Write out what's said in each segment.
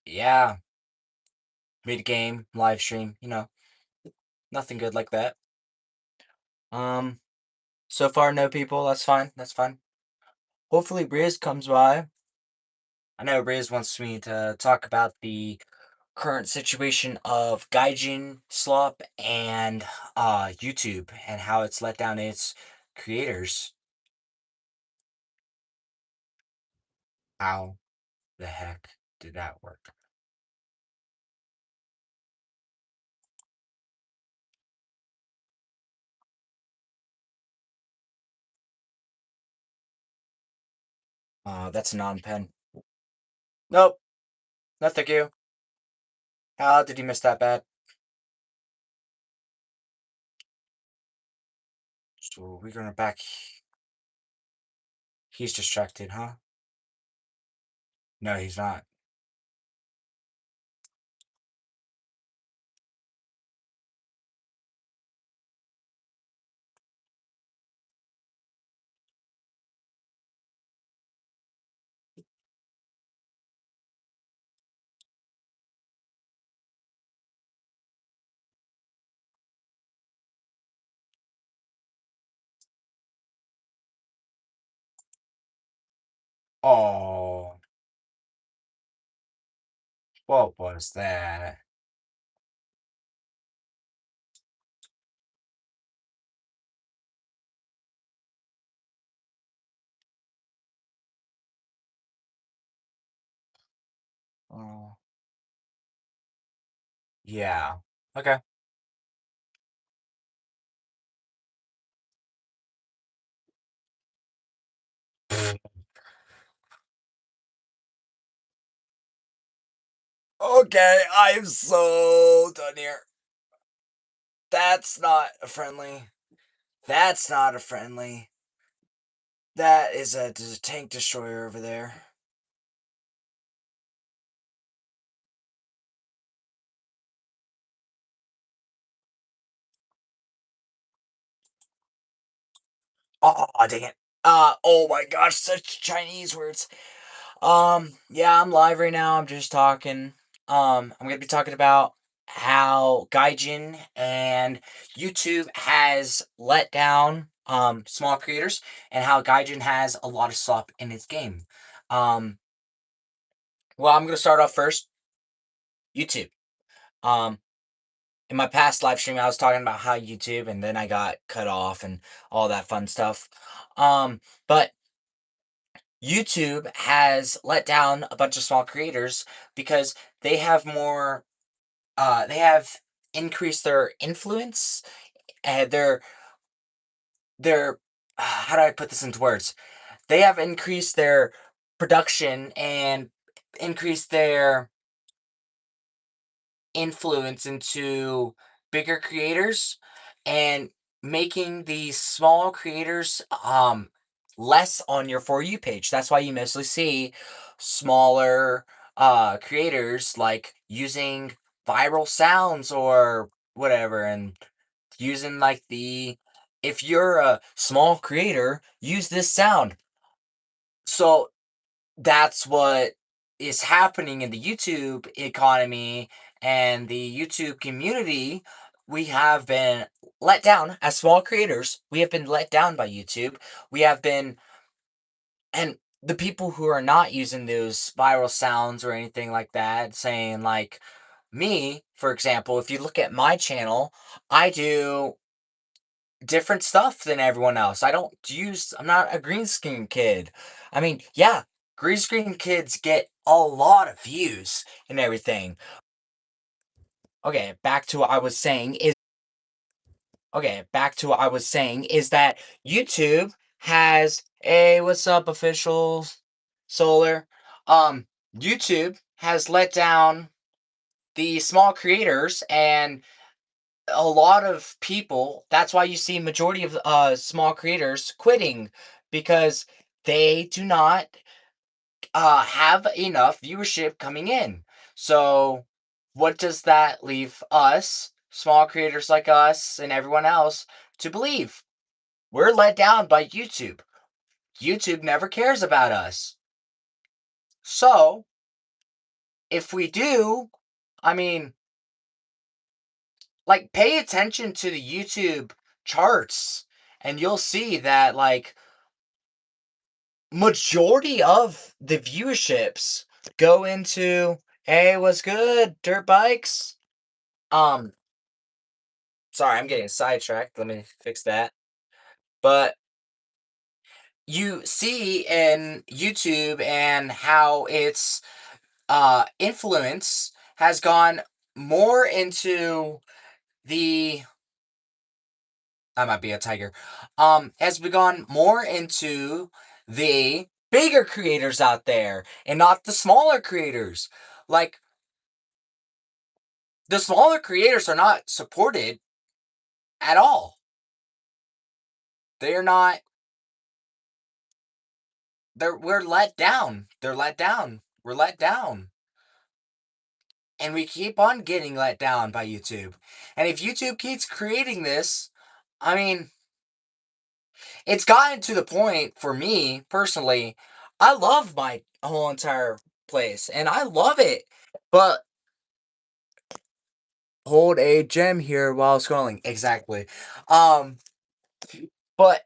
Yeah, mid game, live stream, nothing good like that. Um, so far, no people. That's fine. That's fine. Hopefully, Briz comes by. I know Briz wants me to talk about the current situation of Gaijin slop and YouTube and how it's let down its creators. How the heck did that work? That's a non-pen. Nope. No, thank you. How did you miss that bad? So we're gonna back. He's distracted, huh? No, he's not. Oh, what was that? Oh, yeah. Okay. Okay, I'm so done here. That's not a friendly. That's not a friendly. That is a tank destroyer over there. Oh, dang it. Oh my gosh, such Chinese words. Yeah, I'm live right now. I'm just talking. I'm gonna be talking about how Gaijin and YouTube has let down small creators and how Gaijin has a lot of slop in its game. Um, well, I'm gonna start off first. YouTube. Um, in my past live stream, I was talking about how YouTube, and then I got cut off and all that fun stuff. But YouTube has let down a bunch of small creators because they have more they have increased their influence and their how do I put this into words? They have increased their production and increased their influence into bigger creators and making these small creators less on your for you page. That's why you mostly see smaller creators like using viral sounds or whatever and using like the if you're a small creator, use this sound. So that's what is happening in the YouTube economy and the YouTube community. We have been let down as small creators. We have been let down by YouTube. We have been, and the people who are not using those viral sounds or anything like that, saying like me, for example, if you look at my channel, I do different stuff than everyone else. I'm not a green screen kid. I mean, yeah, green screen kids get a lot of views and everything. Okay, back to what I was saying is that YouTube has a what's up official solar. Um YouTube has let down the small creators and a lot of people, that's why you see majority of small creators quitting because they do not have enough viewership coming in. So what does that leave us small creators like us and everyone else to believe? We're let down by YouTube. YouTube never cares about us. So if we do, I mean, like, pay attention to the YouTube charts, and you'll see that, like, majority of the viewerships go into, "Hey, what's good, dirt bikes?" Um, sorry, I'm getting sidetracked. Let me fix that. But you see in YouTube and how its influence has gone more into the I might be a tiger. Has gone more into the bigger creators out there and not the smaller creators. Like, the smaller creators are not supported at all. They're not. We're let down. They're let down. We're let down. And we keep on getting let down by YouTube. And if YouTube keeps creating this, I mean, it's gotten to the point for me personally. I love my whole entire place and I love it. But hold a gem here while scrolling. Exactly. Um, but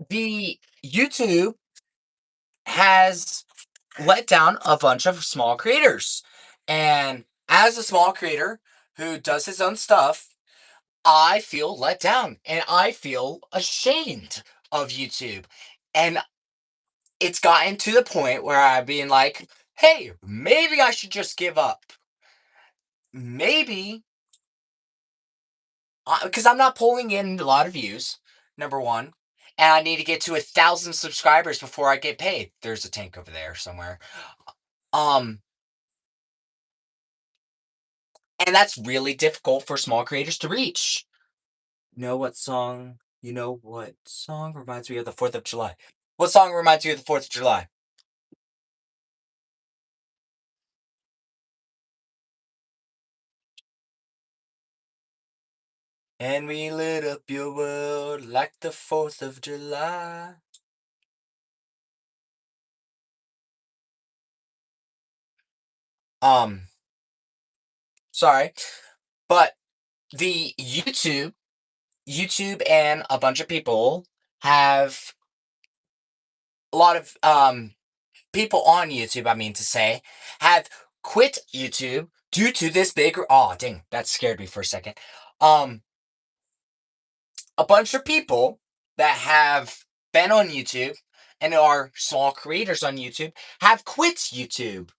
the YouTube has let down a bunch of small creators. And as a small creator who does his own stuff, I feel let down and I feel ashamed of YouTube. And it's gotten to the point where I've been like, hey, maybe I should just give up. Maybe, because I'm not pulling in a lot of views, number one. And I need to get to 1,000 subscribers before I get paid. There's a tank over there somewhere. Um, and that's really difficult for small creators to reach. What song reminds me of the 4th of July? What song reminds you of the 4th of July? And we lit up your world like the 4th of July. Um, sorry, but the YouTube and a bunch of people have a lot of people on YouTube, I mean to say, have quit YouTube due to this big oh dang, that scared me for a second. Um a bunch of people that have been on YouTube and are small creators on YouTube have quit YouTube.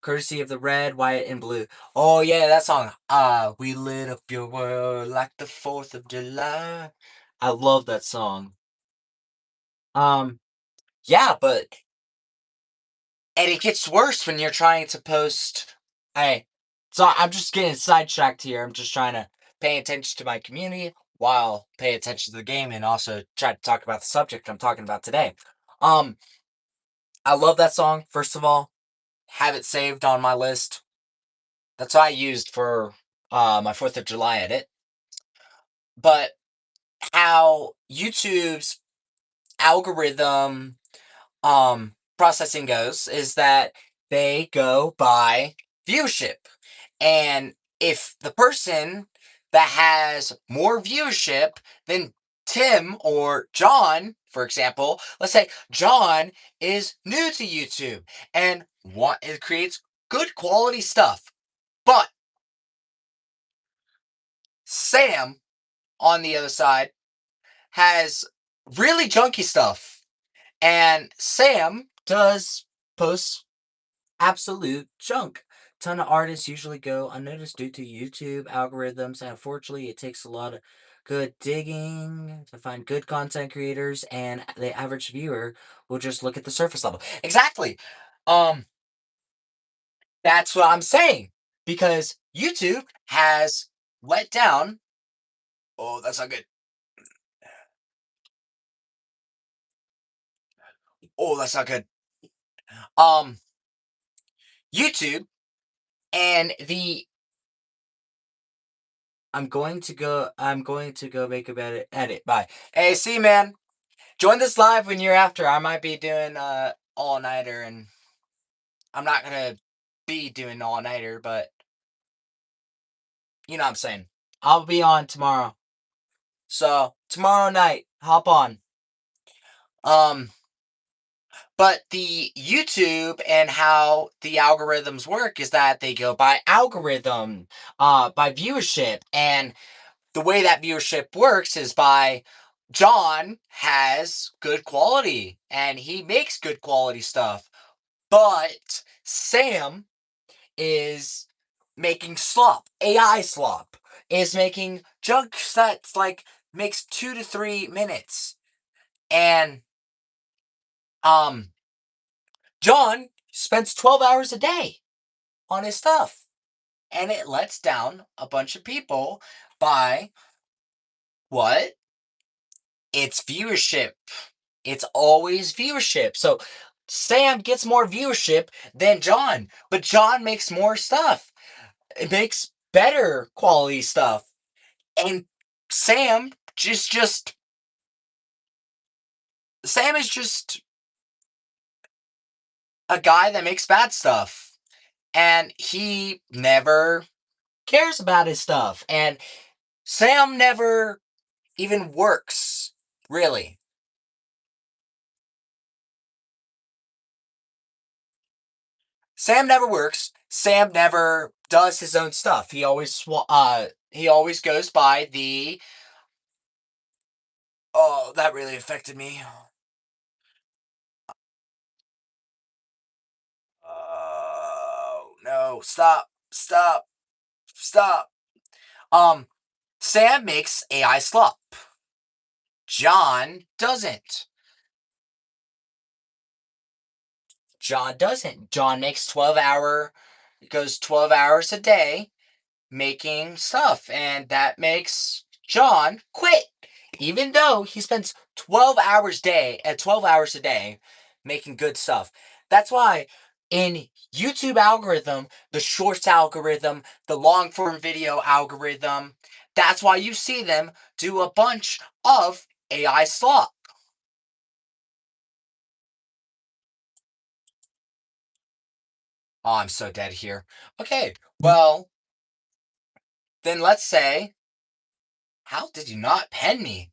Courtesy of the red, white, and blue. Oh yeah, that song. We lit up your world like the 4th of July. I love that song. Um, yeah, but and it gets worse when you're trying to post. Hey, so I'm just getting sidetracked here. I'm just trying to pay attention to my community while pay attention to the game and also try to talk about the subject I'm talking about today. Um, I love that song. First of all, have it saved on my list. That's what I used for my 4th of July edit. But how YouTube's algorithm processing goes is that they go by viewership. And if the person that has more viewership than Tim or John, for example, let's say John is new to YouTube and it creates good quality stuff. But Sam on the other side has really junky stuff. And Sam does post absolute junk. Ton of artists usually go unnoticed due to YouTube algorithms, and unfortunately, it takes a lot of good digging to find good content creators, and the average viewer will just look at the surface level. Exactly. Um, that's what I'm saying because YouTube has let down. Oh, that's not good. Oh, that's not good. Um, YouTube and the I'm going to go make a better edit. Bye. Hey, see man. Join this live when you're after. I might be doing all nighter and I'm not gonna be doing all-nighter, but you know what I'm saying. I'll be on tomorrow. So, tomorrow night, hop on. Um, but the YouTube and how the algorithms work is that they go by algorithm, by viewership, and the way that viewership works is by John has good quality and he makes good quality stuff, but Sam is making slop, AI slop, is making junk that's like makes 2 to 3 minutes. And um John spends 12 hours a day on his stuff. And it lets down a bunch of people by what? It's viewership. It's always viewership. So Sam gets more viewership than John, but John makes more stuff. It makes better quality stuff. And Sam just Sam is just a guy that makes bad stuff. And he never cares about his stuff. And Sam never even works, really. Sam never works. Sam never does his own stuff. He always goes by the oh, that really affected me. Oh, no, stop. Stop. Stop. Um Sam makes AI slop. John doesn't. John doesn't. John makes goes 12 hours a day making stuff, and that makes John quit. Even though he spends 12 hours a day making good stuff. That's why in YouTube algorithm, the shorts algorithm, the long form video algorithm, that's why you see them do a bunch of AI slop. Oh, I'm so dead here. Okay, well, then let's say, how did you not pen me?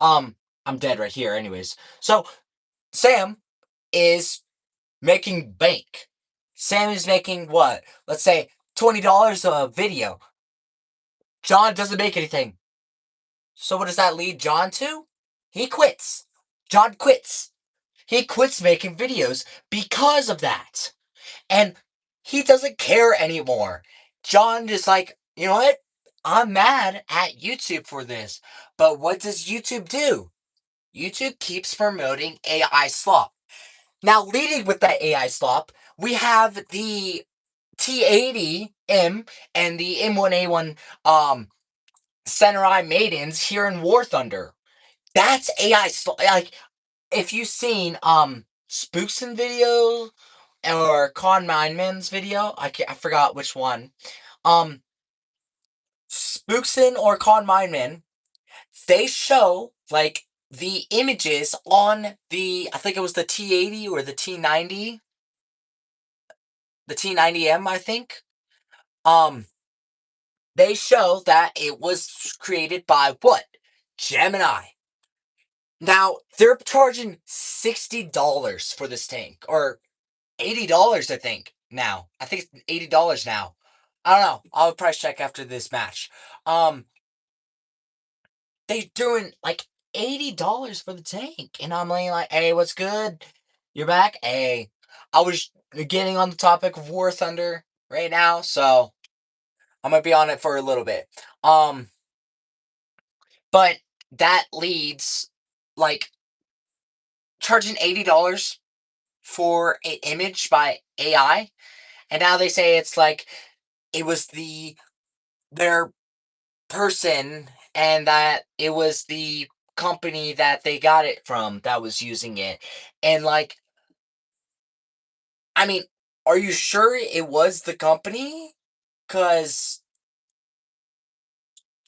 Um, I'm dead right here, anyways. So, Sam is making bank. Sam is making what? Let's say $20 a video. John doesn't make anything. So, what does that lead John to? He quits. John quits. He quits making videos because of that. And he doesn't care anymore. John is like, you know what? I'm mad at YouTube for this. But what does YouTube do? YouTube keeps promoting AI slop. Now, leading with that AI slop, we have the T80M and the M1A1 Center Eye Maidens here in War Thunder. That's AI slop. Like, if you've seen Spookson video or Con Mineman's video, I forgot which one. Um, Spookson or Con Mineman, they show like the images on I think it was the T80 or the T90M, I think. Um, they show that it was created by what? Gemini. Now they're charging $60 for this tank, or $80, I think. Now I think it's $80 now. I don't know. I'll price check after this match. Um, they doing like $80 for the tank, and I'm like, hey, what's good? You're back. Hey, I was getting on the topic of War Thunder right now, so I'm gonna be on it for a little bit. But that leads like charging $80 for an image by AI, and now they say it's like it was their person, and that it was the company that they got it from that was using it. And like, I mean, are you sure it was the company? Because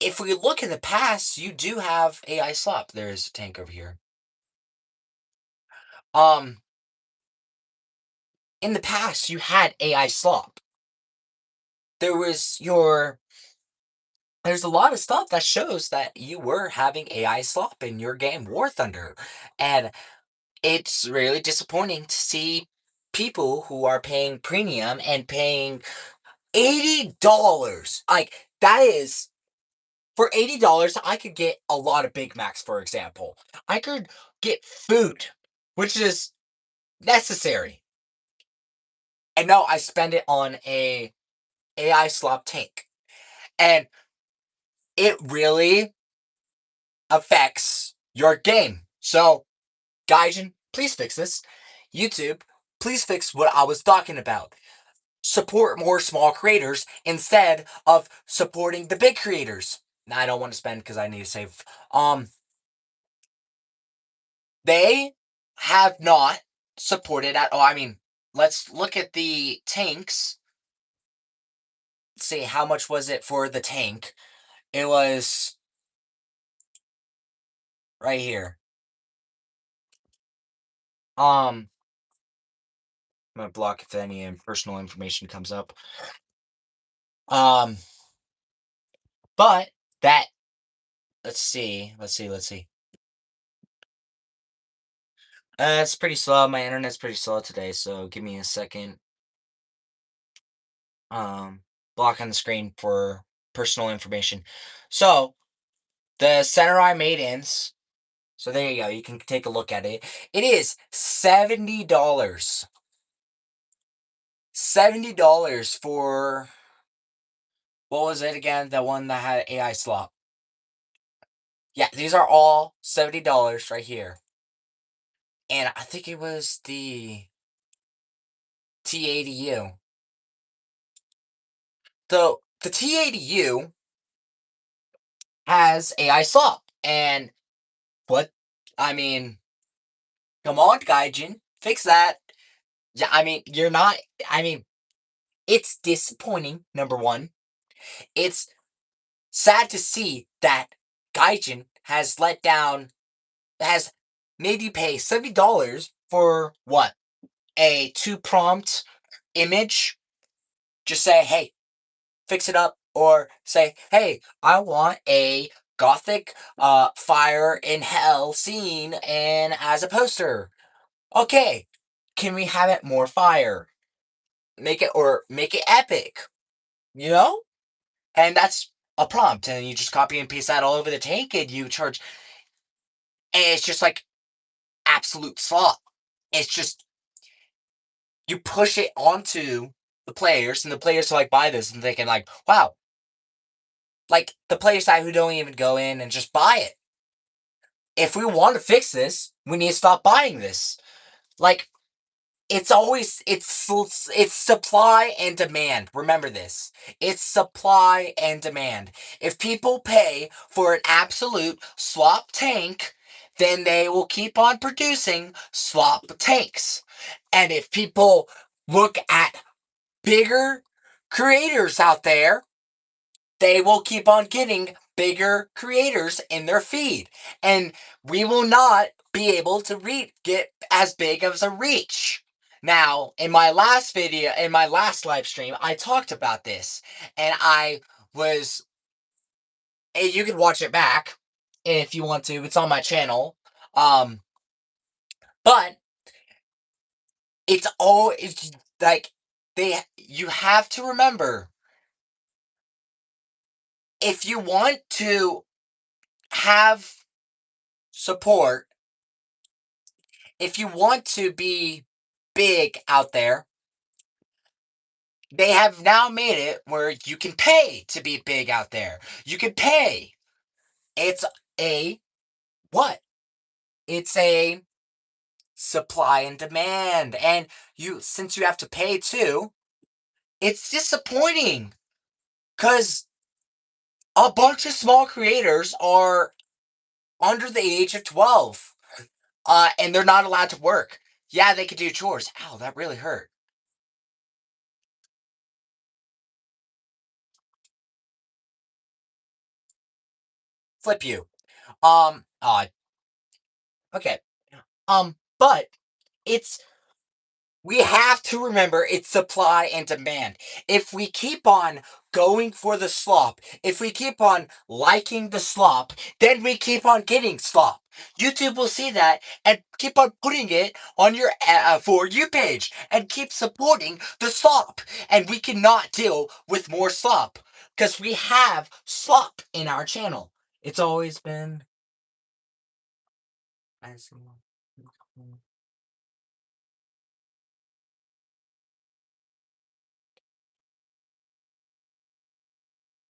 if we look in the past, you do have AI slop. There's a tank over here. Um, in the past you had AI slop. There was your there's a lot of stuff that shows that you were having AI slop in your game War Thunder. And it's really disappointing to see people who are paying premium and paying $80. Like that is for $80, I could get a lot of Big Macs, for example. I could get food, which is necessary. And no, I spend it on a AI slop tank. And it really affects your game. So, Gaijin, please fix this. YouTube, please fix what I was talking about. Support more small creators instead of supporting the big creators. Now, I don't want to spend because I need to save. They have not supported at all. I mean, let's look at the tanks. Let's see, how much was it for the tank? It was right here. I'm gonna block if any personal information comes up. Um, but that let's see. It's pretty slow. My internet's pretty slow today, so give me a second. Um, block on the screen for personal information. So the Samurai Maidens. So there you go. You can take a look at it. It is $70. $70 for what was it again? The one that had AI slop. Yeah, these are all $70 right here. And I think it was the T80U. The T80U has AI slop. And what? I mean, come on, Gaijin. Fix that. Yeah, I mean, you're not. I mean, it's disappointing, number one. It's sad to see that Gaijin has let down, has made you pay $70 for what? A two prompt image? Just say, hey, fix it up. Or say, hey, I want a gothic fire in hell scene and as a poster. Okay, can we have it more fire? Make it epic, you know? And that's a prompt, and you just copy and paste that all over the tank, and you charge, and it's just like absolute slop. It's just you push it onto the players, and the players are like buy this, and thinking like, wow, like the players that who don't even go in and just buy it. If we want to fix this, we need to stop buying this. Like it's always it's supply and demand. Remember this. It's supply and demand. If people pay for an absolute swap tank, then they will keep on producing swap tanks. And if people look at bigger creators out there, they will keep on getting bigger creators in their feed. And we will not be able to get as big as a reach. Now, in my last video, in my last live stream, I talked about this. And I was, you can watch it back if you want to. It's on my channel. Um, but it's like, you have to remember, if you want to have support, if you want to be big out there, they have now made it where you can pay to be big out there. You can pay. It's a what? It's a supply and demand. And since you have to pay too, it's disappointing because a bunch of small creators are under the age of 12. And they're not allowed to work. Yeah, they could do chores. Ow, that really hurt. Flip you. Okay. But it's We have to remember it's supply and demand. If we keep on going for the slop, if we keep on liking the slop, then we keep on getting slop. YouTube will see that and keep on putting it on your For You page and keep supporting the slop. And we cannot deal with more slop because we have slop in our channel. It's always been.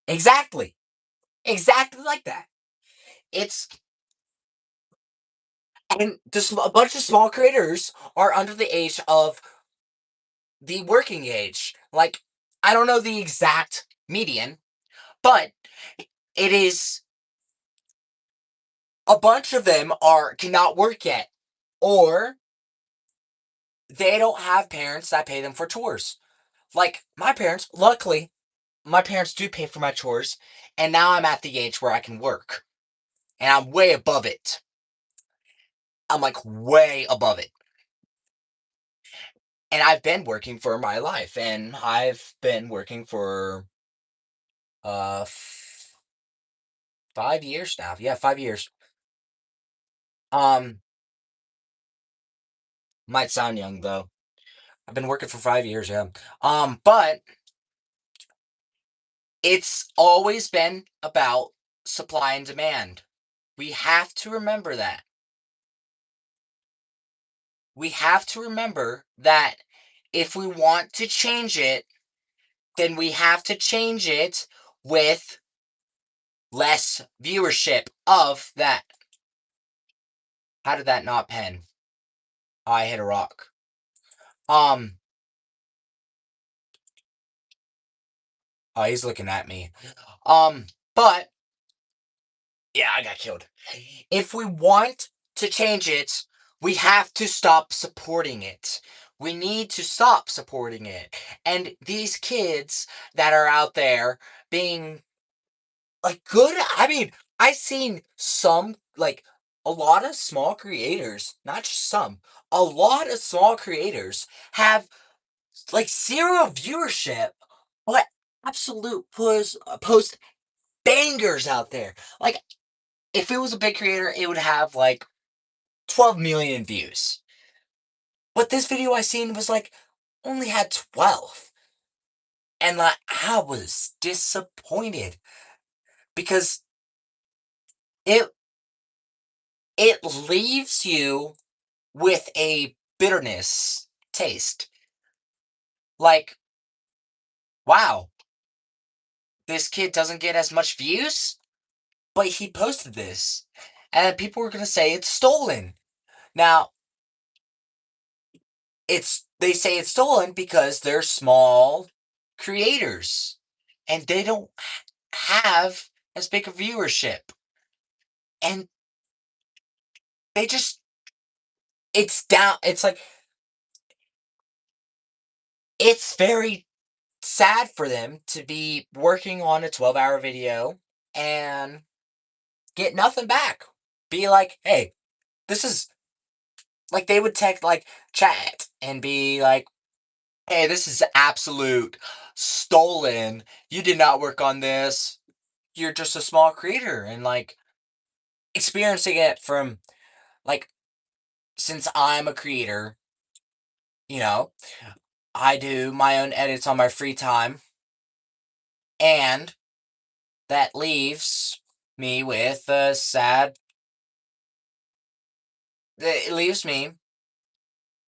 Exactly. Exactly like that. It's And a bunch of small creators are under the age of the working age. Like, I don't know the exact median, but it is a bunch of them are cannot work yet, or they don't have parents that pay them for chores. Like my parents, luckily, my parents do pay for my chores, and now I'm at the age where I can work, and I'm way above it. I'm like way above it. And I've been working for my life, and I've been working for 5 years now. Yeah, 5 years. Um, might sound young though. I've been working for 5 years, yeah. But it's always been about supply and demand. We have to remember that. We have to remember that if we want to change it, then we have to change it with less viewership of that. How did that not pen? I hit a rock. Um, oh, he's looking at me. But yeah, I got killed. If we want to change it, we have to stop supporting it. We need to stop supporting it. And these kids that are out there being like good, I mean, I've seen some, like a lot of small creators, not just some, a lot of small creators have like zero viewership, but absolute post bangers out there. Like, if it was a big creator, it would have like 12 million views. But this video I seen was like only had 12. And like I was disappointed because it it leaves you with a bitterness taste. Like, wow, this kid doesn't get as much views, but he posted this. And people were going to say it's stolen. Now, they say it's stolen because they're small creators and they don't have as big a viewership, and they just it's down it's like it's very sad for them to be working on a 12-hour video and get nothing back. Be like, hey, this is like they would text like chat and be like, hey, this is absolute stolen. You did not work on this. You're just a small creator. And like experiencing it from like since I'm a creator, you know, I do my own edits on my free time, and that leaves me with a sad. It leaves me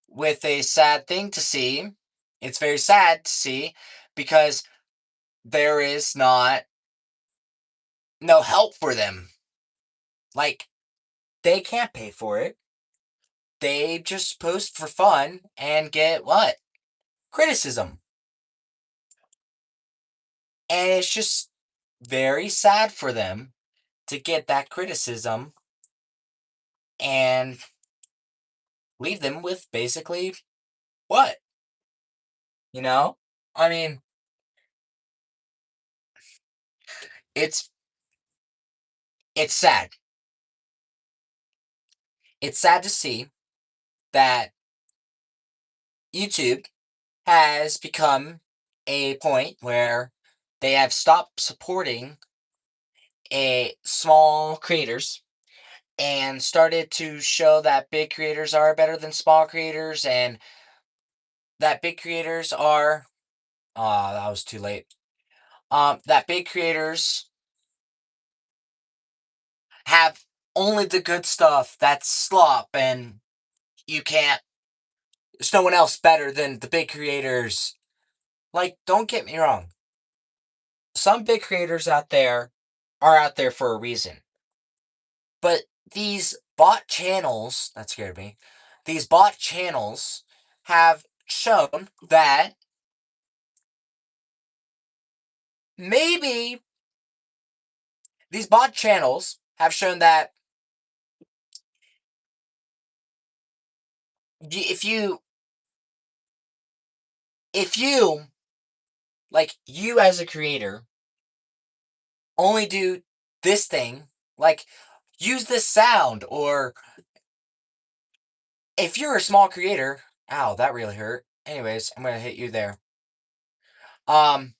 with a sad thing to see. It's very sad to see because there is not no help for them. Like they can't pay for it. They just post for fun and get what? Criticism. And it's just very sad for them to get that criticism and leave them with basically what? You know? I mean, it's it's sad. It's sad to see that YouTube has become a point where they have stopped supporting a small creators and started to show that big creators are better than small creators and that big creators are that was too late. That big creators have only the good stuff that's slop and you can't there's no one else better than the big creators. Like, don't get me wrong. Some big creators out there are out there for a reason. But these bot channels, that scared me. These bot channels have shown that maybe these bot channels have shown that if you like you as a creator only do this thing, like use this sound, or if you're a small creator, ow, that really hurt. Anyways, I'm gonna hit you there. Um,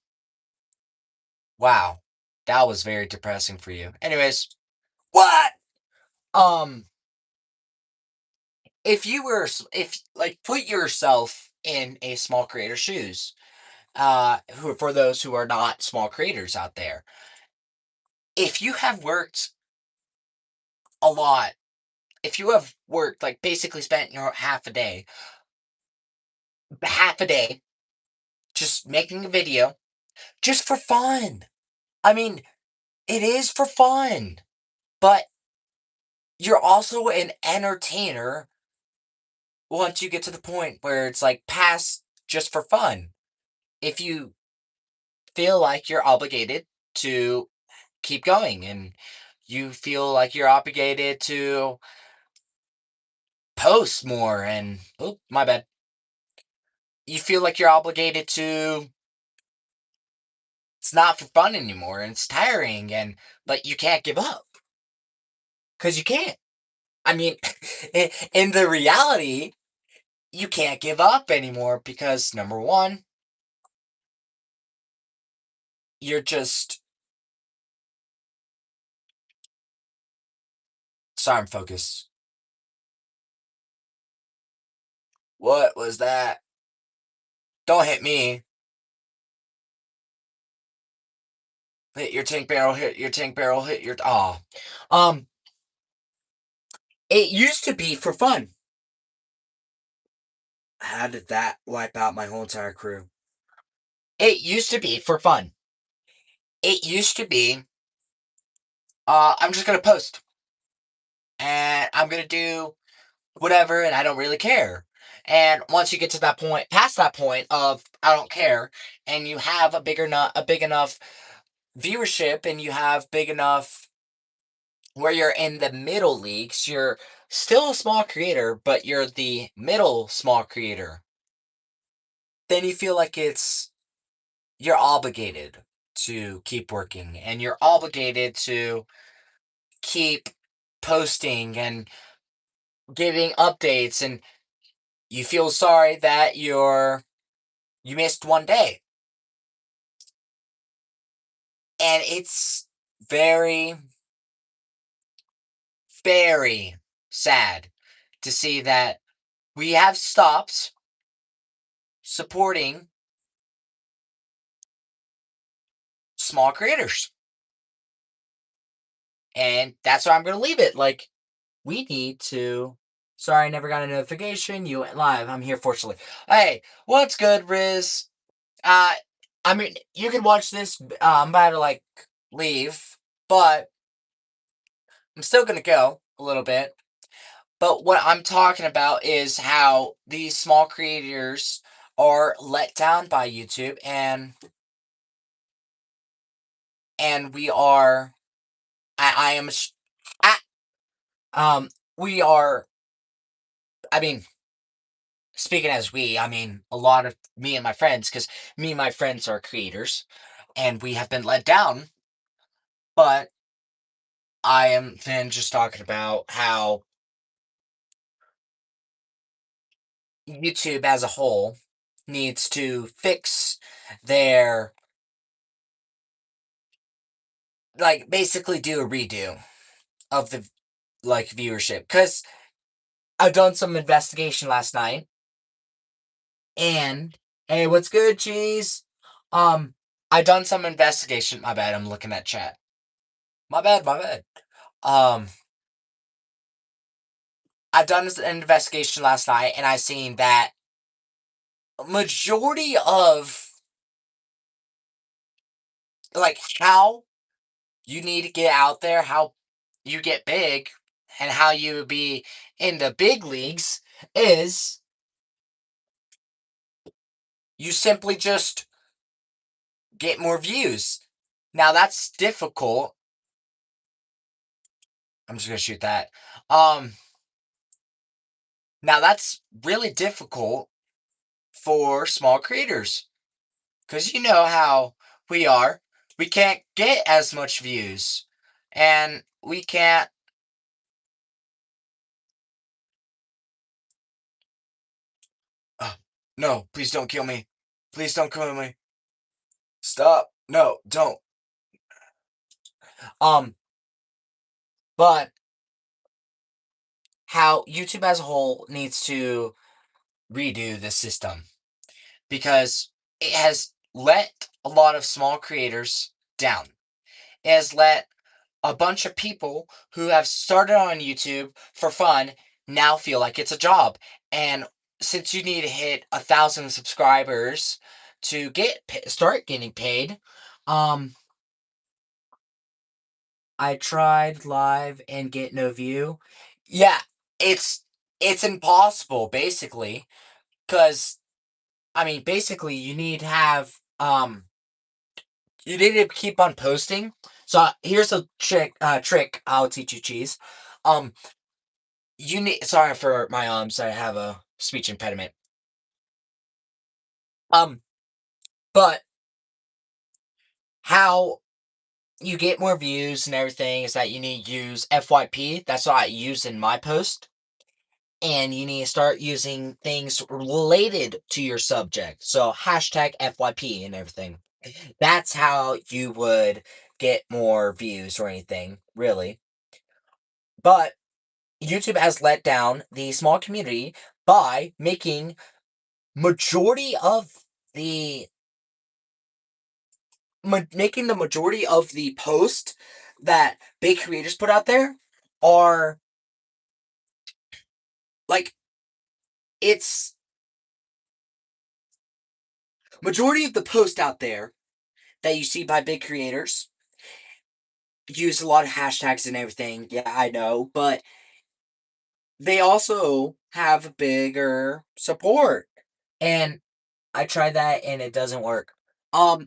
wow, that was very depressing for you. Anyways, what? Um, if you were, if like, put yourself in a small creator's shoes. Who for those who are not small creators out there, if you have worked a lot, if you have worked like basically spent your half a day just making a video just for fun. I mean, it is for fun, but you're also an entertainer once you get to the point where it's like past just for fun. If you feel like you're obligated to keep going and you feel like you're obligated to post more and oh my bad, you feel like you're obligated to it's not for fun anymore and it's tiring and but you can't give up because you can't. I mean, in the reality, you can't give up anymore because number one, you're just sorry, I'm focused. What was that? Don't hit me. Hit your tank barrel, hit your tank barrel, hit your um it used to be for fun. How did that wipe out my whole entire crew? It used to be for fun. It used to be I'm just gonna post and I'm gonna do whatever and I don't really care. And once you get to that point, past that point of I don't care, and you have a big enough viewership and you have big enough where you're in the middle leagues, you're still a small creator, but you're the middle small creator. Then you feel like you're obligated to keep working and you're obligated to keep posting and giving updates and you feel sorry that you missed one day. And it's very, very sad to see that we have stopped supporting small creators. And that's where I'm going to leave it. Like, we need to. Sorry, I never got a notification. You went live. I'm here, fortunately. Hey, what's good, Riz? Uh, I mean, you can watch this. I'm about to, like, leave, but I'm still going to go a little bit. But what I'm talking about is how these small creators are let down by YouTube and we are I am I, we are I mean speaking as we I mean a lot of me and my friends cuz me and my friends are creators and we have been let down, but I am then just talking about how YouTube as a whole needs to fix their, like, basically do a redo of the, like, viewership. Because I've done some investigation last night, and hey, what's good, cheese? Um, I done some investigation. My bad. I'm looking at chat. My bad. My bad. Um, I've done this investigation last night, and I seen that majority of, like, how you need to get out there, how you get big, and how you be in the big leagues is you simply just get more views. Now that's difficult. I'm just gonna shoot that. Um, Now that's really difficult for small creators because you know how we are. We can't get as much views, and we can't. No, please don't kill me. Please don't kill me. Stop. No, don't. Um, but how YouTube as a whole needs to redo the system because it has let a lot of small creators down. It has let a bunch of people who have started on YouTube for fun now feel like it's a job. And since you need to hit 1,000 subscribers to start getting paid, um, I tried live and get no view. Yeah, it's it's impossible basically because I mean basically you need to keep on posting. So here's a trick I'll teach you, cheese. Um you need, sorry for my ums, I have a speech impediment. Um but how you get more views and everything is that you need to use FYP. That's what I use in my post. And you need to start using things related to your subject. So hashtag FYP and everything. That's how you would get more views or anything, really. But YouTube has let down the small community by majority of the making the majority of the posts that big creators put out there are like it's majority of the posts out there that you see by big creators use a lot of hashtags and everything. Yeah, I know, but they also have bigger support. And I tried that and it doesn't work.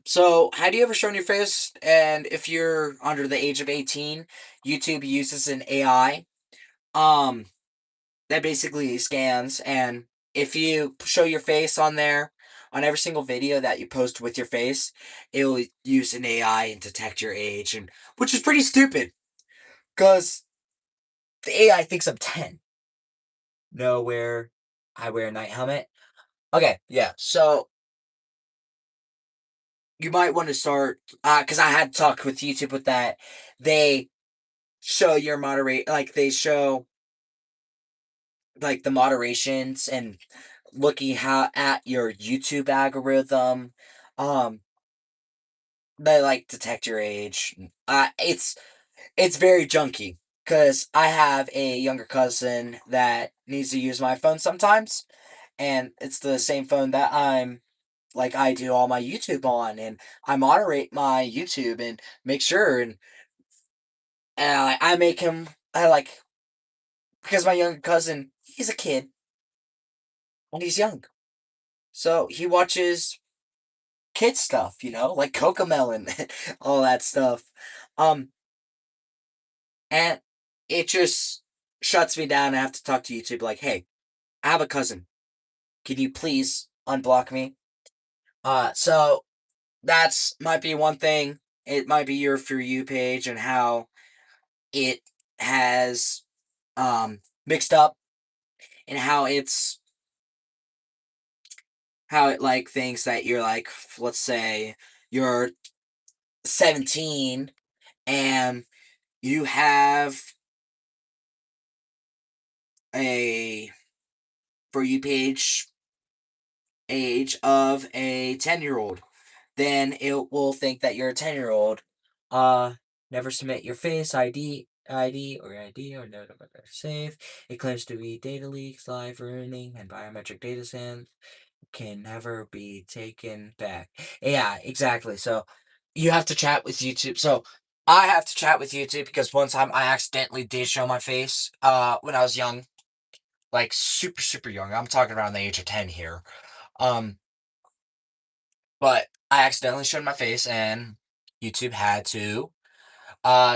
So have you ever shown your face? And if you're under the age of 18, YouTube uses an AI um that basically scans, and if you show your face on there on every single video that you post with your face, it'll use an AI and detect your age, and which is pretty stupid because the AI thinks I'm 10. Know where I wear a night helmet. Okay, yeah. So you might want to start because I had talked with YouTube with that. They show your moderate, like they show like the moderations and looking how at your YouTube algorithm. Um, they like detect your age. It's very junky because I have a younger cousin that needs to use my phone sometimes, and it's the same phone that I do all my YouTube on, and I moderate my YouTube and make sure, and I make him, I like, because my younger cousin, he's a kid and he's young, so he watches kid stuff, like Cocomelon, all that stuff. Um, and it just shuts me down. I have to talk to YouTube, like, hey, I have a cousin. Can you please unblock me? So that's might be one thing. It might be your For You page and how it has mixed up and how it's how it like thinks that you're like, let's say you're 17 and you have a For You page age of a 10-year-old, then it will think that you're a 10-year-old. Uh, Never submit your face ID or no safe. It claims to be data leaks, live earning, and biometric data sends can never be taken back. Yeah, exactly. So you have to chat with YouTube. So I have to chat with YouTube because one time I accidentally did show my face when I was young, like super super young. I'm talking around the age of 10 here. Um but I accidentally showed my face and YouTube had to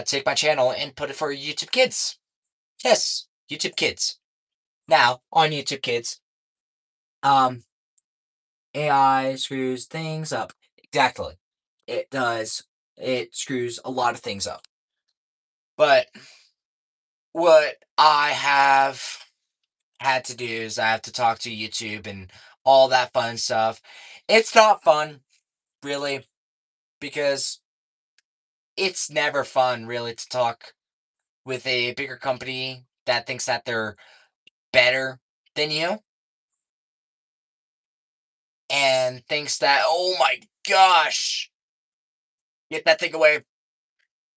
take my channel and put it for YouTube Kids. Yes, YouTube Kids. Now, on YouTube Kids, um AI screws things up. Exactly. It does. It screws a lot of things up. But what I have had to do is I have to talk to YouTube and all that fun stuff. It's not fun, really, because it's never fun, really, to talk with a bigger company that thinks that they're better than you and thinks that, oh my gosh, get that thing away.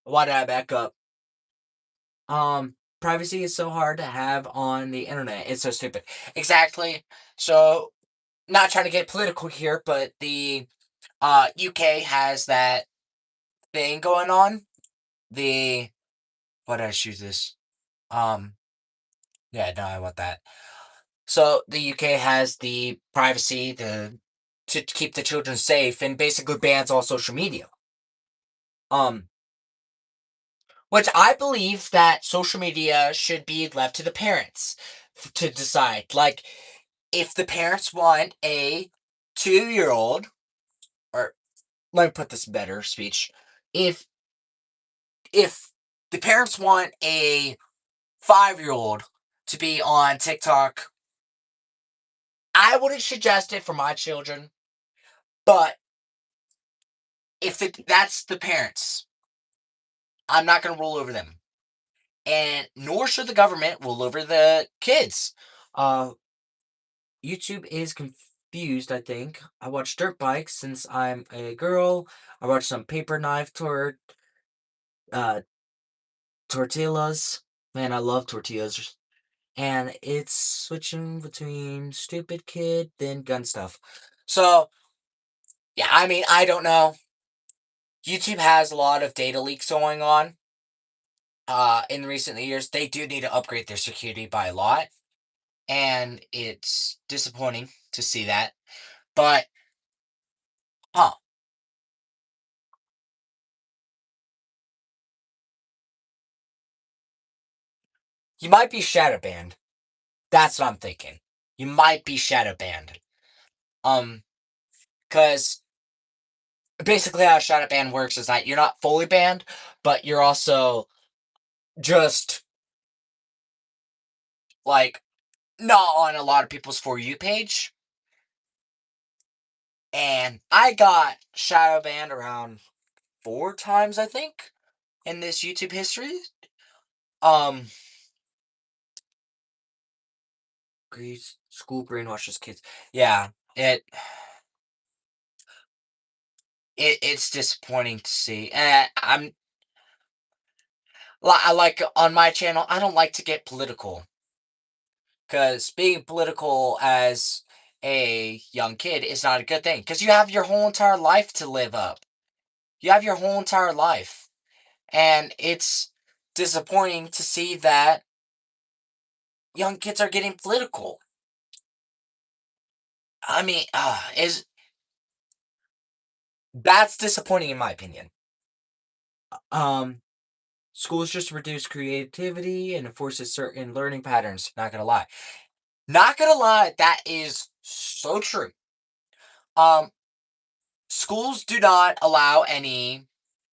Why did I back up? Privacy is so hard to have on the internet. It's so stupid. Exactly. So, not trying to get political here, but the UK has that thing going on. The What did I choose this? Um, yeah, no, I want that. So the UK has the privacy to keep the children safe and basically bans all social media. Um, which I believe that social media should be left to the parents to decide. Like, if the parents want a 2-year old, or let me put this in better speech, if if the parents want a 5-year old to be on TikTok, I wouldn't suggest it for my children. But if that's the parents, I'm not going to rule over them, and nor should the government rule over the kids. Uh, YouTube is confused, I think. I watch dirt bikes since I'm a girl. I watch some paper knife uh, tortillas. Man, I love tortillas. And it's switching between stupid kid, then gun stuff. So, yeah, I mean, I don't know. YouTube has a lot of data leaks going on. In recent years, they do need to upgrade their security by a lot. And it's disappointing to see that. But, huh, you might be shadow banned. That's what I'm thinking. You might be shadow banned. Um, because basically how a shadow ban works is that you're not fully banned, but you're also just like not on a lot of people's For You page. And I got shadow banned around 4 times, I think, in this YouTube history. Um, School brainwashes kids. Yeah, it's disappointing to see. And I like on my channel. I don't like to get political because being political as a young kid is not a good thing because you have your whole entire life to live up. You have your whole entire life, and it's disappointing to see that young kids are getting political. I mean, is that's disappointing in my opinion. Um, Schools just reduce creativity and enforces certain learning patterns. Not gonna lie. Not gonna lie, that is so true. Um, Schools do not allow any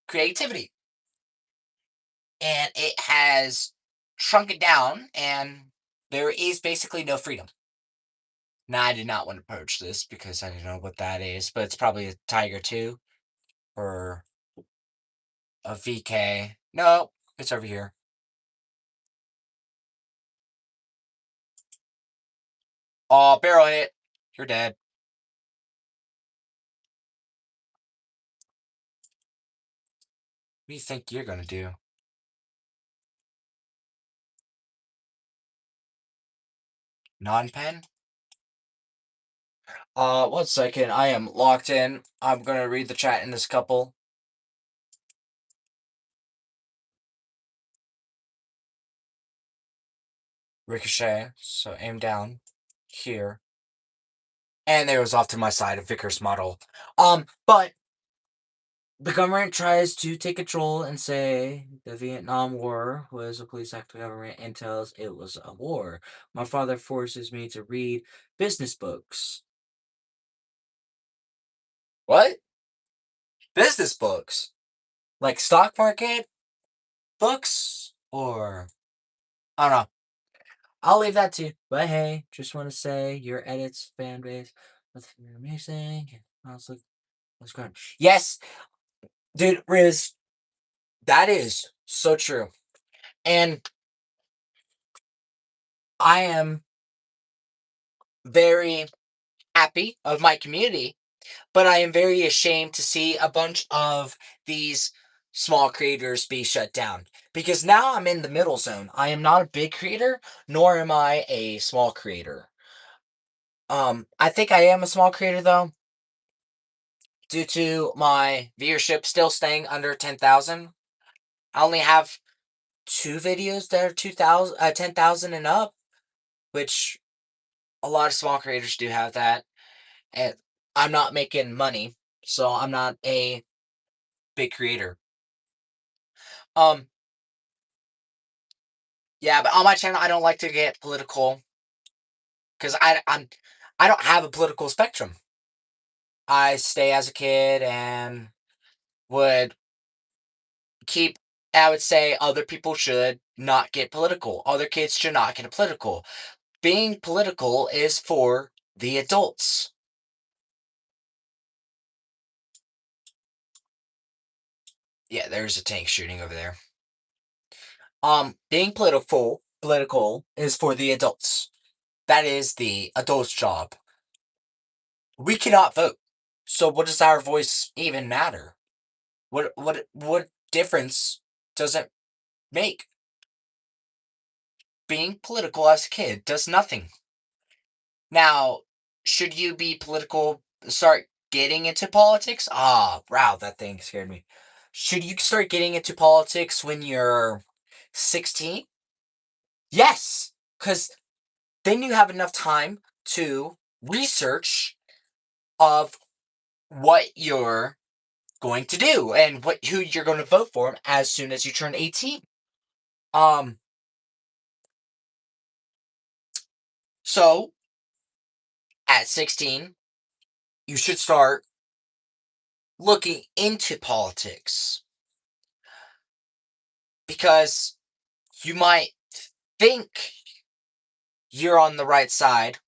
creativity, and it has shrunk it down, and there is basically no freedom. Now, I did not want to approach this because I don't know what that is, but it's probably a Tiger 2 or a VK. No, it's over here. Oh, barrel hit. You're dead. What do you think you're gonna do? Non-pen? 1 second. I am locked in. I'm gonna read the chat in this couple. Ricochet. So aim down here. And there was off to my side, a Vickers model. But the government tries to take control and say the Vietnam War was a police act of government and tells it was a war. My father forces me to read business books. What? Business books? Like stock market books? Or I don't know. I'll leave that to you. But hey, just want to say your edits, fan base, that's amazing. Honestly, that's great. Yes, dude, Riz, that is so true. And I am very happy of my community, but I am very ashamed to see a bunch of these small creators be shut down because now I'm in the middle zone. I am not a big creator, nor am I a small creator. I think I am a small creator though, due to my viewership still staying under 10,000. I only have 2 videos that are 2,000, 10,000 and up, which a lot of small creators do have that. And I'm not making money, so I'm not a big creator. Um, yeah, but on my channel, I don't like to get political because I don't have a political spectrum. I stay as a kid and would keep. I would say other people should not get political. Other kids should not get political. Being political is for the adults. Yeah, there's a tank shooting over there. Being political is for the adults. That is the adult's job. We cannot vote. So what does our voice even matter? What difference does it make? Being political as a kid does nothing. Now, should you be political, start getting into politics? Ah, wow, that thing scared me. Should you start getting into politics when you're 16? Yes, because then you have enough time to research of what you're going to do and who you're going to vote for as soon as you turn 18. Um, so at 16, you should start looking into politics because you might think you're on the right side,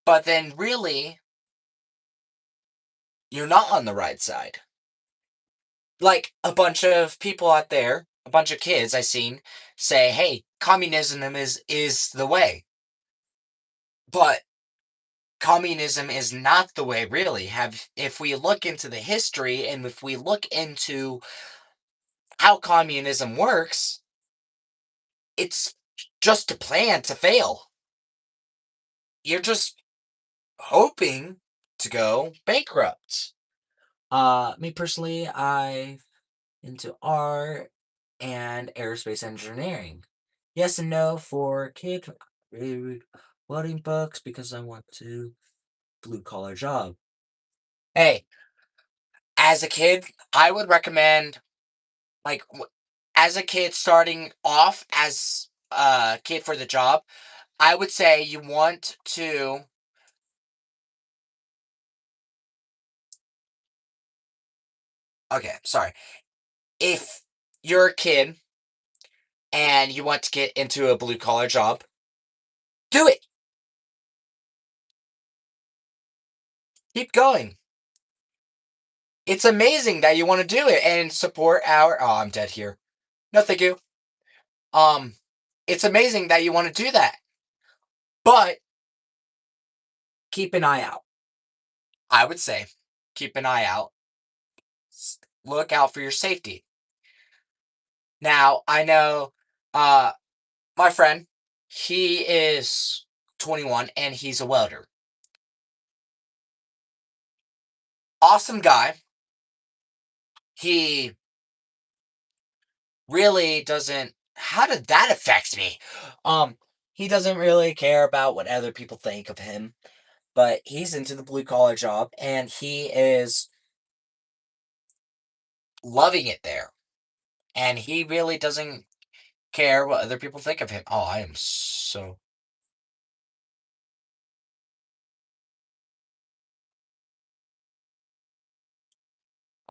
but then really you're not on the right side. Like a bunch of people out there, a bunch of kids I seen say, "Hey, communism is the way." But communism is not the way really. Have If we look into the history and if we look into how communism works, it's just a plan to fail. You're just hoping to go bankrupt. Me personally, I into art and aerospace engineering. Yes and no for kid read welding books because I want to blue collar job. Hey, as a kid, I would recommend like as a kid starting off as a kid for the job, I would say you want to. Okay, sorry. If you're a kid and you want to get into a blue collar job, do it. Keep going. It's amazing that you want to do it and support our. Oh, I'm dead here. No, thank you. Um, it's amazing that you want to do that, but keep an eye out. I would say keep an eye out. Look out for your safety. Now, I know my friend, he is 21 and he's a welder. Awesome guy. He really doesn't. How did that affect me? Um, he doesn't really care about what other people think of him, but he's into the blue collar job and he is loving it there. And he really doesn't care what other people think of him. Oh, I am so.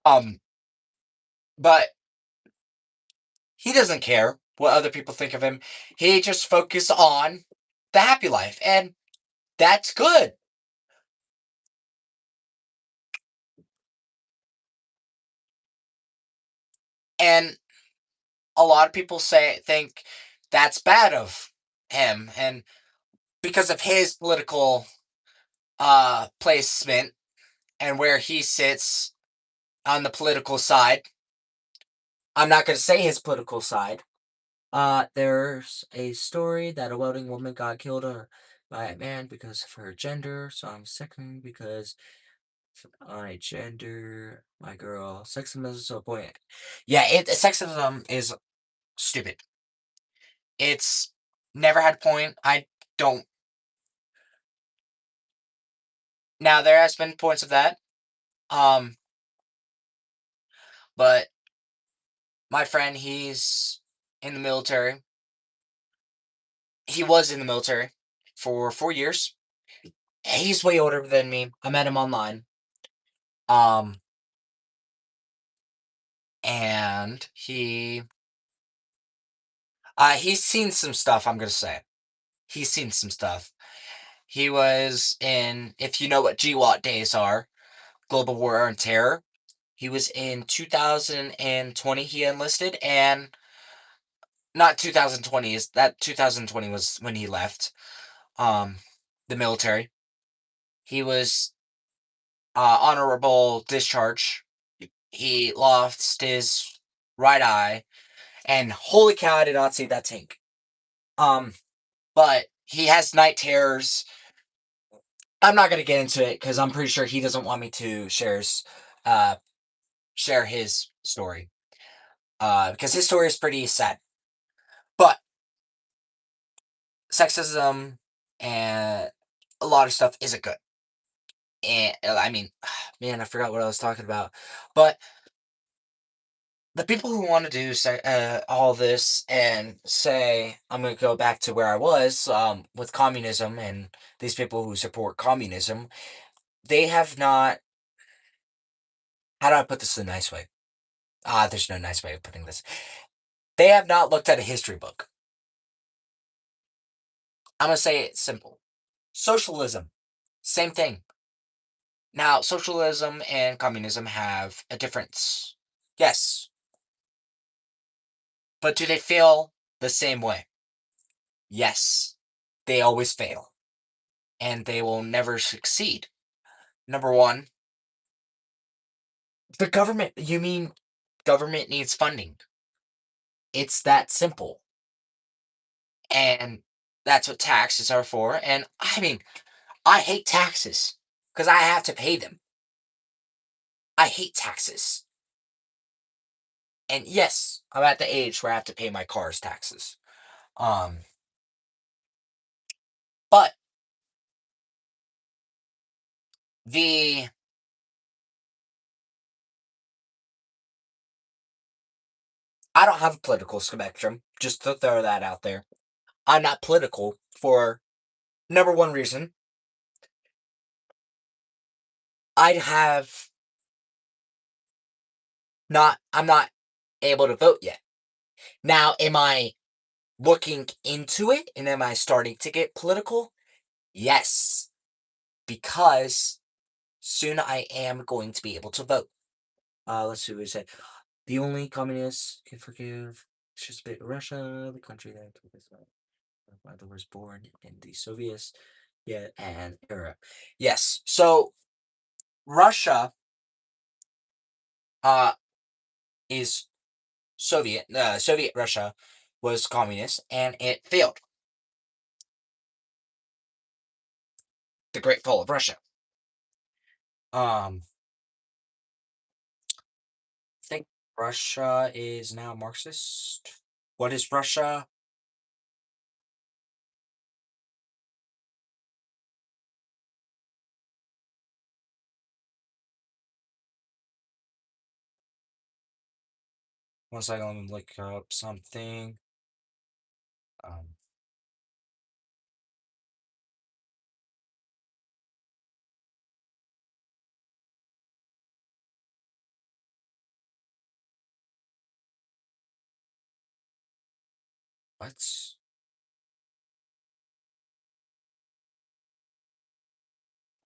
Um, but he doesn't care what other people think of him. He just focuses on the happy life, and that's good. And a lot of people think that's bad of him, and because of his political placement and where he sits on the political side. I'm not going to say his political side. There's a story that a welding woman got killed by a man because of her gender. So I'm second because my gender, my girl, sexism is a point. Yeah, sexism is stupid. It's never had a point. I don't. Now there has been points of that. Um, but my friend, he's in the military. He was in the military for 4 years. He's way older than me. I met him online. Um, and he's seen some stuff. I'm gonna say he's seen some stuff. He was in, if you know what GWAT days are, Global War on Terror. He was in 2020. He enlisted, and not 2020 is that 2020 was when he left. Um, the military. He was honorable discharge. He lost his right eye, and holy cow, I did not see that tank. Um, but he has night terrors. I'm not gonna get into it because I'm pretty sure he doesn't want me to uh, share his story. Because his story is pretty sad. But sexism and a lot of stuff isn't good. And I mean, man, I forgot what I was talking about. But the people who want to do all this and say, I'm going to go back to where I was with communism and these people who support communism, they have not. How do I put this in a nice way? There's no nice way of putting this. They have not looked at a history book. I'm going to say it simple. Socialism, same thing. Now, socialism and communism have a difference. Yes, but do they fail the same way? Yes, they always fail, and they will never succeed. Number one, the government. You mean government needs funding? It's that simple. And that's what taxes are for. And I mean, I hate taxes because I have to pay them. I hate taxes. And yes, I'm at the age where I have to pay my car's taxes. Um, but the I don't have a political spectrum, just to throw that out there. I'm not political for number one reason. I'd have not I'm not able to vote yet. Now, am I looking into it and am I starting to get political? Yes, because soon I am going to be able to vote. Let's see what we said. The only communists can forgive. It's just a bit Russia, the country that my father was born in the Soviets, yeah, and era. Yes, so Russia uh is Soviet. Soviet Russia was communist, and it failed. The Great Fall of Russia. I think Russia is now Marxist. What is Russia? One second, let me look up something. Um, what?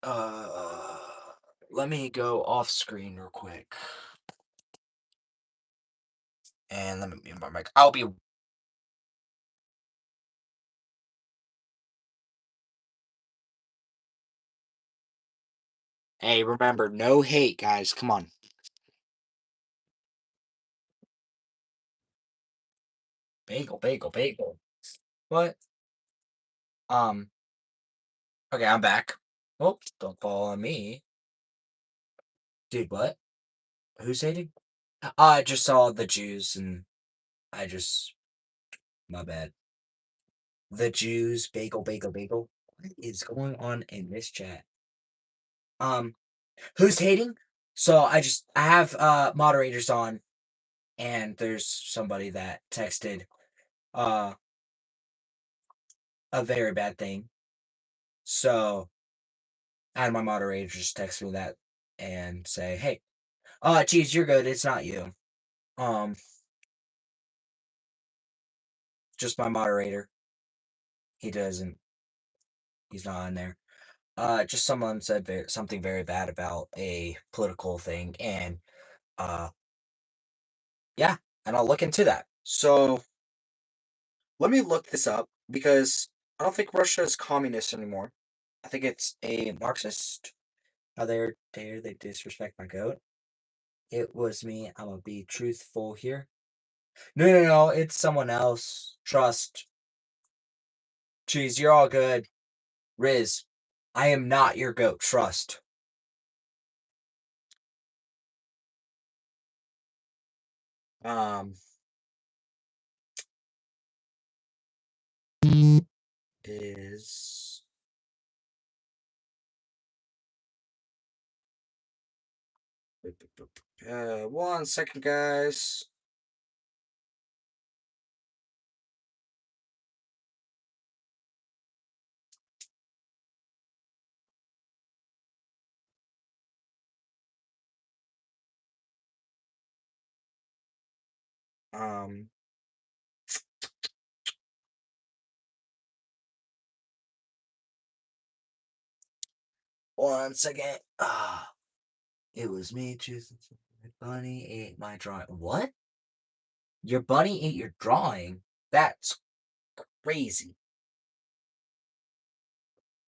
Uh, Let me go off screen real quick, and let me mute my mic. I'll be. Hey, remember, no hate, guys. Come on. Bagel, bagel, bagel. What? Um. Okay, I'm back. Oh, don't fall on me, dude. What? Who's hating? I just saw the Jews, and I just my bad. The Jews, bagel, bagel, bagel. What is going on in this chat? Um, who's hating? So I have moderators on, and there's somebody that texted uh a very bad thing. So I had my moderator just text me that and say, "Hey, geez, you're good. It's not you." Um, just my moderator. He doesn't. He's not on there. Just someone said something very bad about a political thing, and uh, yeah, and I'll look into that. So let me look this up because I don't think Russia is communist anymore. I think it's a Marxist. How dare they disrespect my goat? It was me. I'm gonna be truthful here. No, no, no. It's someone else. Trust. Jeez, you're all good. Riz, I am not your goat. Trust. Um, is 1 second, guys. Um, Once again. It was me choosing. My bunny ate my drawing. What? Your bunny ate your drawing? That's crazy.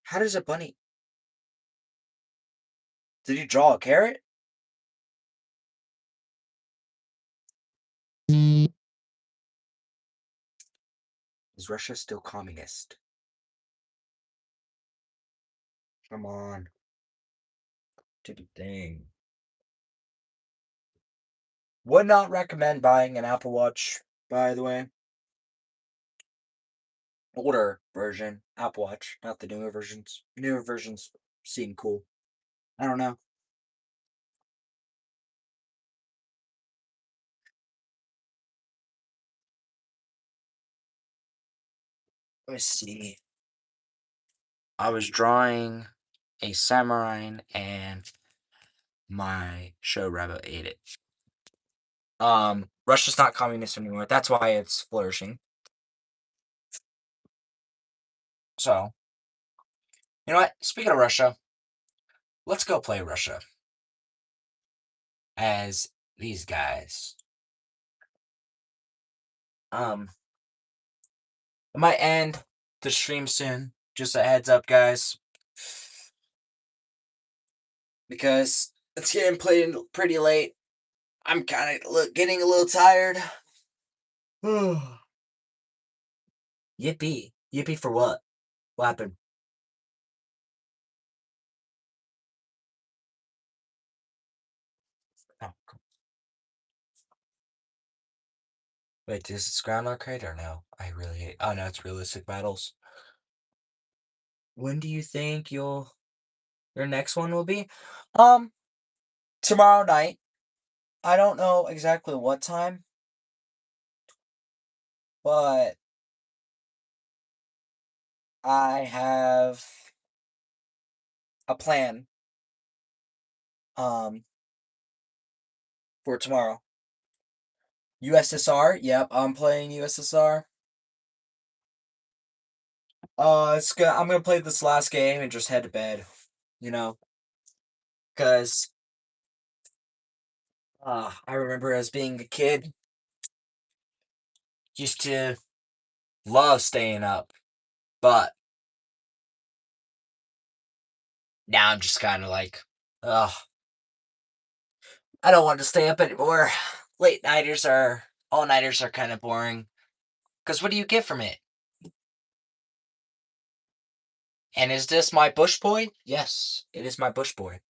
How does a bunny? Did you draw a carrot? Is Russia still communist? Come on. Do the thing. Would not recommend buying an Apple Watch, by the way. Older version, Apple Watch, not the newer versions. Newer versions seem cool. I don't know. Let me see. I was drawing a samurai and my show rabbit ate it. Russia's not communist anymore. That's why it's flourishing. So, you know what? Speaking of Russia, Let's go play Russia as these guys. Um, I might end the stream soon. Just a heads up, guys, because it's getting pretty late. I'm kind of getting a little tired. Yippee! Yippee for what? What happened? Oh, wait, is it Groundhog Crate or no? I really hate. Oh no, it's Realistic Battles. When do you think your next one will be? Um, Tomorrow night. I don't know exactly what time, but I have a plan um for tomorrow. USSR. Yep, I'm playing USSR. I'm gonna play this last game and just head to bed. You know, because I remember as being a kid, used to love staying up, but now I'm just kind of like, ugh, I don't want to stay up anymore. All nighters are kind of boring. Because what do you get from it? And is this my Bush Boy? Yes, it is my Bush Boy.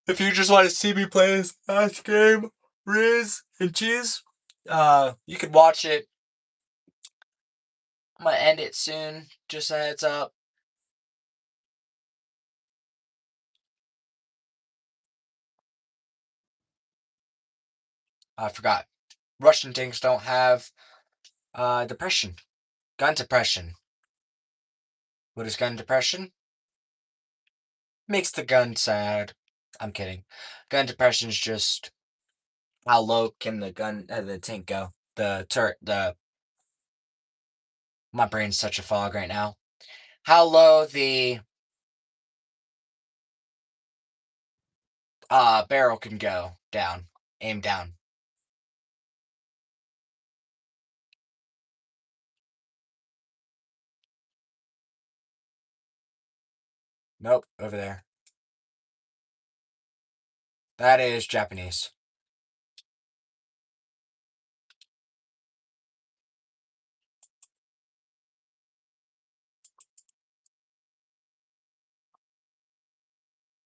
If you just want to see me play this last game, Riz and Cheese, you could watch it. I'm gonna end it soon. Just a heads up. I forgot. Russian tanks don't have depression. Gun depression. What is gun depression? Makes the gun sad. I'm kidding. Gun depression is just how low can the tank go? The turret, my brain's such a fog right now. How low the barrel can go down, aim down. Nope, over there. That is Japanese.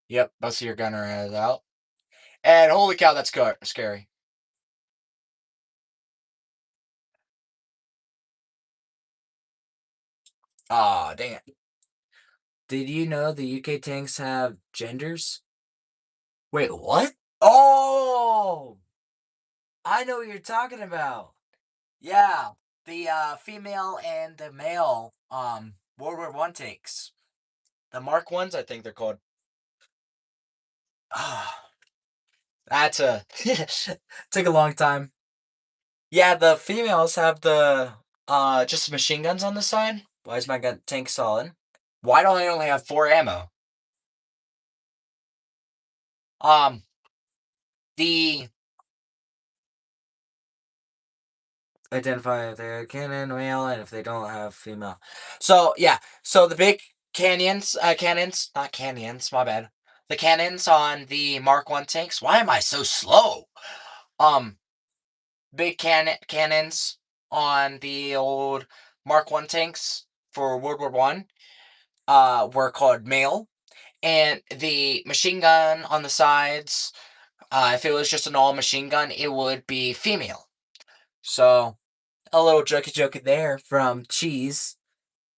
Yep, most of your gunner is out. And holy cow, that's scary. Aw, dang it. Did you know the UK tanks have genders? Wait, what? Oh! I know what you're talking about. Yeah, the female and the male World War One tanks. The Mark Ones, I think they're called. Ah, that's a took a long time. Yeah, the females have the just machine guns on the side. Why is my gun tank solid? Why don't I only have 4 ammo? Um, the identify if they're cannon male and if they don't have female. So yeah, so the big cannons, not canyons, my bad. The cannons on the Mark One tanks. Why am I so slow? Um, big cannons on the old Mark One tanks for World War One were called male, and the machine gun on the sides, if it was just an all machine gun, it would be female. So a little jokey there from Cheese.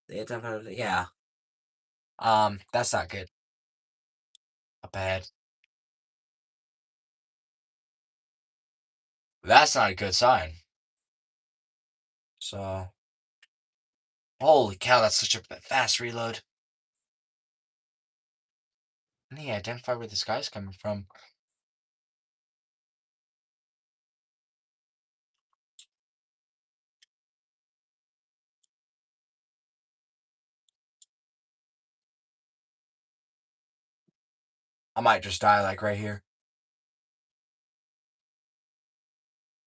Yeah. That's not good. Not bad. That's not a good sign. So, holy cow, that's such a fast reload. I need to identify where this guy's coming from. I might just die like right here.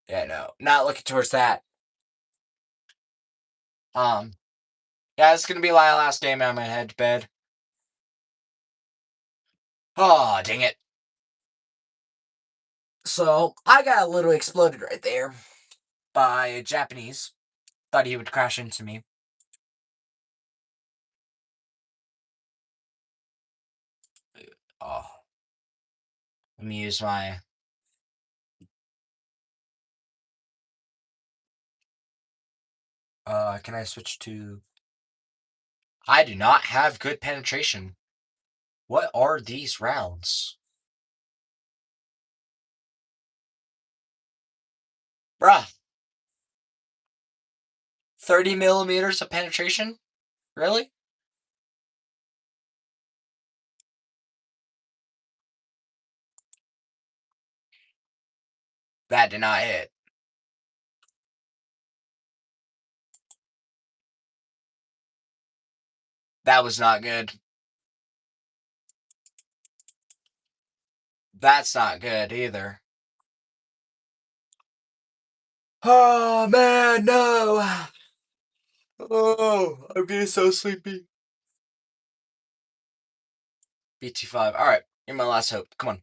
Yeah, no, not looking towards that. Um, yeah, it's gonna be my last game. I'm gonna head to bed. Oh, dang it. So I got a little exploded right there by a Japanese. Thought he would crash into me. Oh, let me use my. Can I switch to? I do not have good penetration. What are these rounds? Bruh, 30 millimeters of penetration? Really? That did not hit. That was not good. That's not good either. Oh, man, no. Oh, I'm getting so sleepy. BT5. All right, you're my last hope. Come on.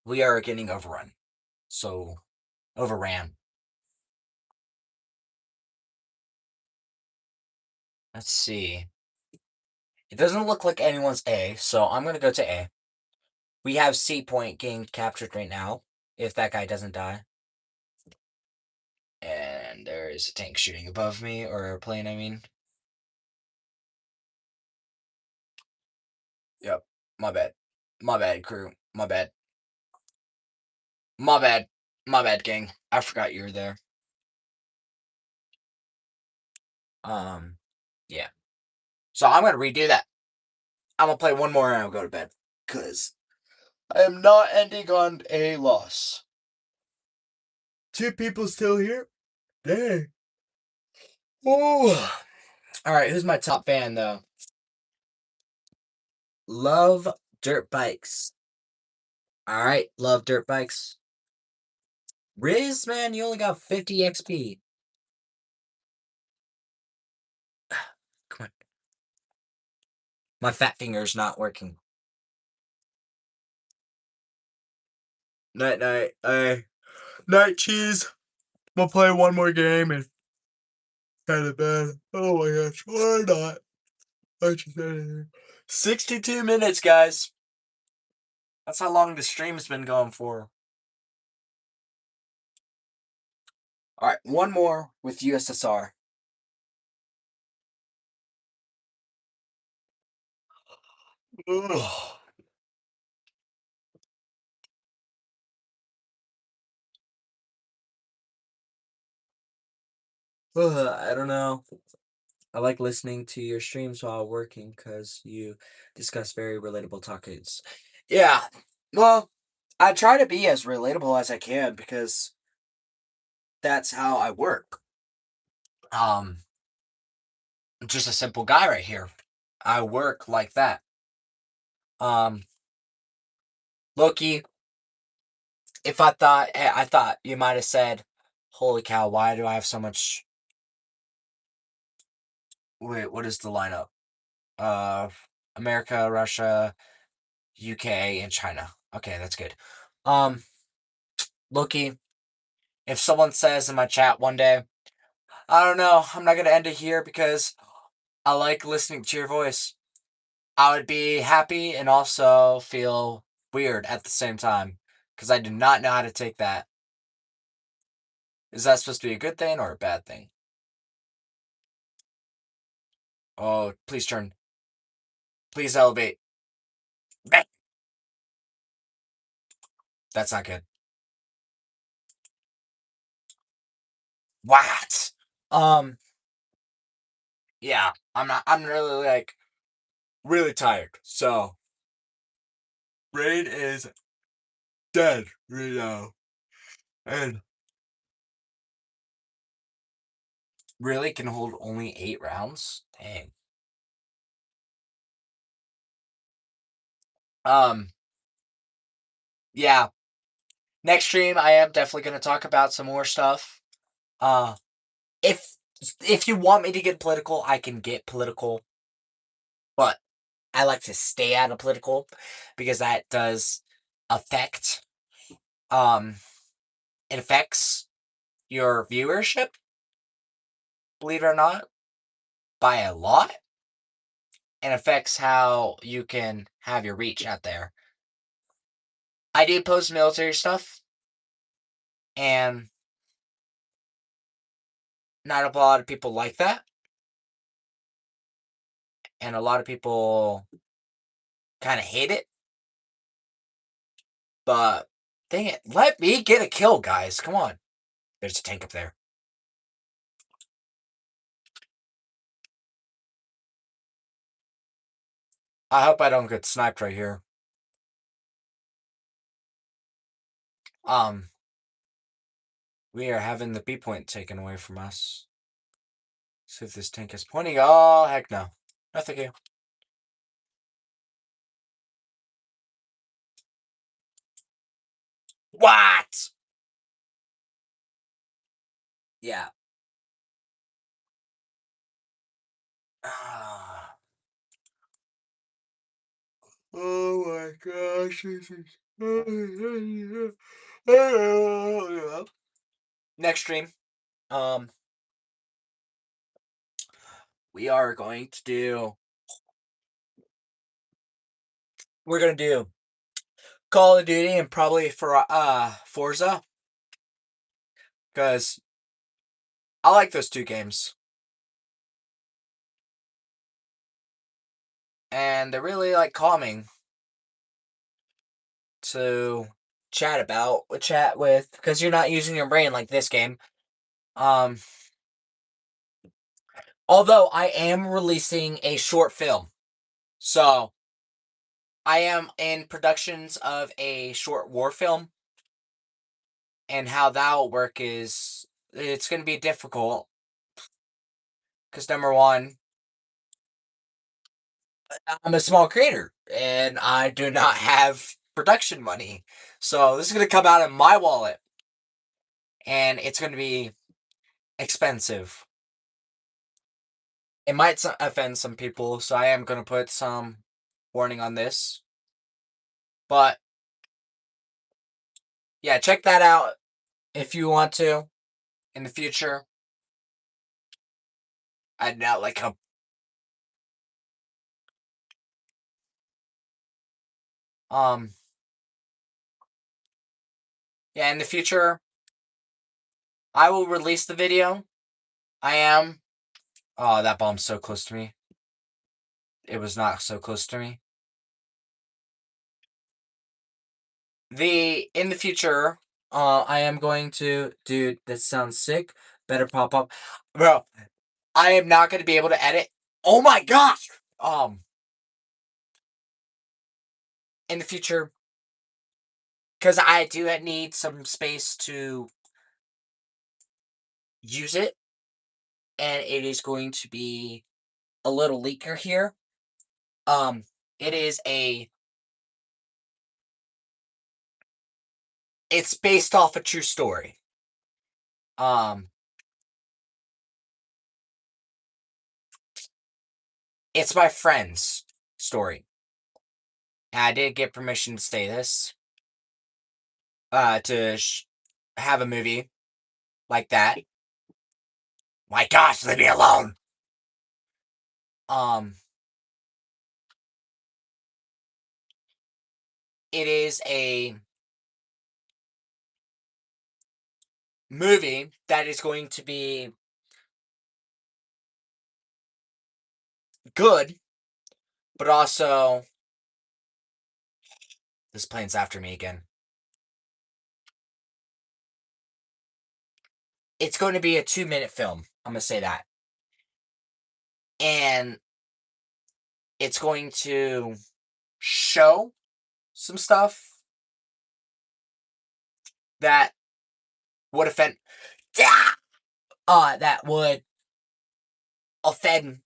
We are getting overrun. So, overran. Let's see. It doesn't look like anyone's A, so I'm going to go to A. We have C point getting captured right now, if that guy doesn't die. And there is a tank shooting above me, or a plane, I mean. Yep. My bad. My bad, crew. My bad. My bad. My bad, gang. I forgot you were there. Yeah. So I'm gonna redo that. I'm gonna play one more and I'll go to bed. Cause I am not ending on a loss. Two people still here? Dang. Ooh. Alright, who's my top fan though? Love dirt bikes. Alright, love dirt bikes. Riz, man, you only got 50 XP. Come on. My fat finger's not working. Night, night. Night, cheese. I'm gonna play one more game and head to bed. Oh my gosh, why not? I just said it. 62 minutes, guys. That's how long the stream's been going for. All right, one more with USSR. Ugh. I don't know. I like listening to your streams while working because you discuss very relatable topics. Yeah, well, I try to be as relatable as I can because that's how I work. Um, I'm just a simple guy right here. I work like that. Um, Loki, if I thought you might have said, "Holy cow, why do I have so much?" Wait, what is the lineup? Uh, America, Russia, UK, and China. Okay, that's good. Um, Loki, if someone says in my chat one day, I don't know, I'm not gonna end it here because I like listening to your voice. I would be happy and also feel weird at the same time because I do not know how to take that. Is that supposed to be a good thing or a bad thing? Oh, please turn. Please elevate. That's not good. What? Um, yeah, I'm really like really tired. So brain is dead right now. And really can hold only 8 rounds? Dang. Um, Yeah. Next stream, I am definitely going to talk about some more stuff. Uh, if if you want me to get political, I can get political, but I like to stay out of political because that does affect um it affects your viewership, believe it or not, by a lot, and affects how you can have your reach out there. I do post military stuff, and not a lot of people like that, and a lot of people kind of hate it. But dang it, let me get a kill, guys. Come on. There's a tank up there. I hope I don't get sniped right here. Um, we are having the B point taken away from us. See if this tank is pointing. Oh, heck no. No, thank you. What? Yeah. Ah. Oh my gosh, this is. Next stream, um, we are going to do. We're gonna do Call of Duty and probably for Forza because I like those two games and they're really like calming to chat with because you're not using your brain like this game. Um, although I am releasing a short film, so I am in productions of a short war film, and how that will work is it's going to be difficult because number one, I'm a small creator and I do not have production money, so this is going to come out of my wallet, and it's going to be expensive. It might offend some people, so I am going to put some warning on this. But yeah, check that out if you want to in the future. I'd not like a um yeah, in the future I will release the video. I am. Oh, that bomb's so close to me. It was not so close to me. The in the future, I am going to dude, that sounds sick. Better pop up. Bro, I am not gonna be able to edit. Oh my gosh! In the future, because I do need some space to use it, and it is going to be a little leaker here. Um, it is a. It's based off a true story. Um, it's my friend's story. And I did get permission to say this. To have a movie like that. My gosh, leave me alone. Um, it is a movie that is going to be good, but also this plane's after me again. It's going to be a 2-minute film. I'm gonna say that, and it's going to show some stuff that would offend. That would offend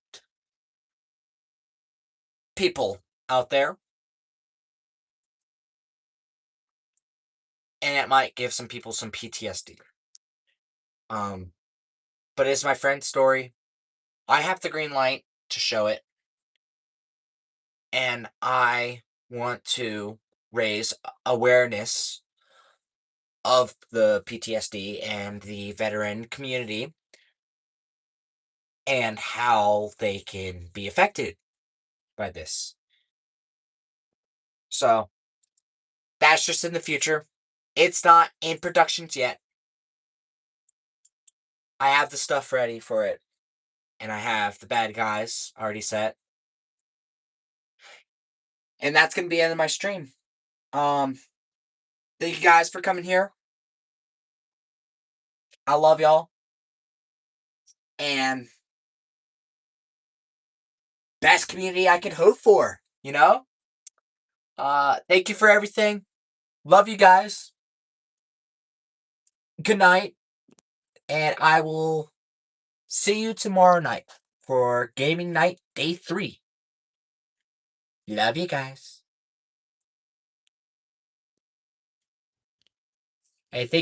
people out there. and it might give some people some PTSD. Um, but it's my friend's story. I have the green light to show it, and I want to raise awareness of the PTSD and the veteran community and how they can be affected by this. So that's just in the future. It's not in productions yet. I have the stuff ready for it, and I have the bad guys already set, and that's gonna be the end of my stream. Um, thank you guys for coming here. I love y'all, and best community I could hope for. Thank you for everything. Love you guys. Good night, and I will see you tomorrow night for gaming night day 3. Love you guys. Hey, thank